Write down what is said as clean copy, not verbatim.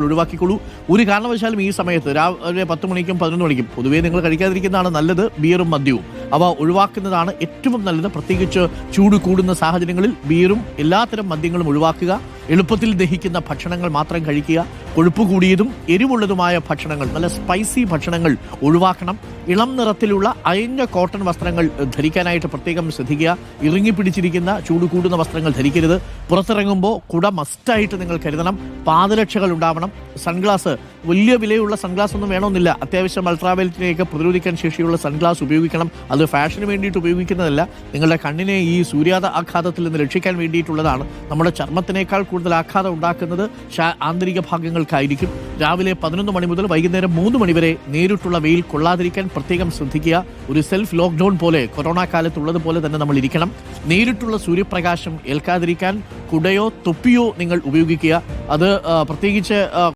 ഒഴിവാക്കിക്കൊള്ളൂ. ഒരു കാരണവശാലും ഈ സമയത്ത് രാവിലെ 10 മണിക്കും 11 മണിക്കും പൊതുവേ നിങ്ങൾ കഴിക്കാതിരിക്കുന്നതാണ് നല്ലത്. ബിയറും മദ്യവും അവ ഒഴിവാക്കുന്നതാണ് ഏറ്റവും നല്ലത്. പ്രത്യേകിച്ച് ചൂട് കൂടുന്ന സാഹചര്യങ്ങളിൽ ബിയറും എല്ലാത്തരം മദ്യങ്ങളും ഒഴിവാക്കുക. എളുപ്പത്തിൽ ദഹിക്കുന്ന ഭക്ഷണങ്ങൾ മാത്രം കഴിക്കുക. കൊഴുപ്പ് കൂടിയതും എരിവുള്ളതുമായ ഭക്ഷണങ്ങൾ, നല്ല സ്പൈസി ഭക്ഷണങ്ങൾ ഒഴിവാക്കണം. ഇളം നിറത്തിലുള്ള അയഞ്ഞ കോട്ടൺ വസ്ത്രങ്ങൾ ധരിക്കാനായിട്ട് പ്രത്യേകം ശ്രദ്ധിക്കുക. ഇറുങ്ങിപ്പിടിച്ചിരിക്കുന്ന ചൂട് കൂടുന്ന വസ്ത്രങ്ങൾ ധരിക്കരുത്. പുറത്തിറങ്ങുമ്പോൾ കുട മസ്റ്റായിട്ട് നിങ്ങൾ കരുതണം. പാദരക്ഷകൾ ഉണ്ടാവണം. സൺഗ്ലാസ്, വലിയ വിലയുള്ള സൺഗ്ലാസ് ഒന്നും വേണമെന്നില്ല. അത്യാവശ്യം അൾട്രാവയലറ്റിനെയൊക്കെ പ്രതിരോധിക്കാൻ ശേഷിയുള്ള സൺഗ്ലാസ് ഉപയോഗിക്കണം. അത് ഫാഷന് വേണ്ടിയിട്ട് ഉപയോഗിക്കുന്നതല്ല. നിങ്ങളുടെ കണ്ണിനെ ഈ ആഘാതത്തിൽ നിന്ന് രക്ഷിക്കാൻ വേണ്ടിയിട്ടുള്ളതാണ്. നമ്മുടെ ചർമ്മത്തിനേക്കാൾ കൂടുതൽ ആഘാതം ഉണ്ടാക്കുന്നത് ആന്തരിക ഭാഗങ്ങൾക്കായിരിക്കും. രാവിലെ 11 മണി മുതൽ വൈകുന്നേരം 3 മണി വരെ നേരിട്ടുള്ള വെയിൽ കൊള്ളാതിരിക്കാൻ പ്രത്യേകം ശ്രദ്ധിക്കുക. ഒരു സെൽഫ് ലോക്ക്ഡൌൺ പോലെ കൊറോണ കാലത്തുള്ളതുപോലെ തന്നെ നമ്മൾ ഇരിക്കണം. നേരിട്ടുള്ള സൂര്യപ്രകാശം ഏൽക്കാതിരിക്കാൻ കുടയോ തൊപ്പിയോ നിങ്ങൾ ഉപയോഗിക്കുക. അത് പ്രത്യേകിച്ച്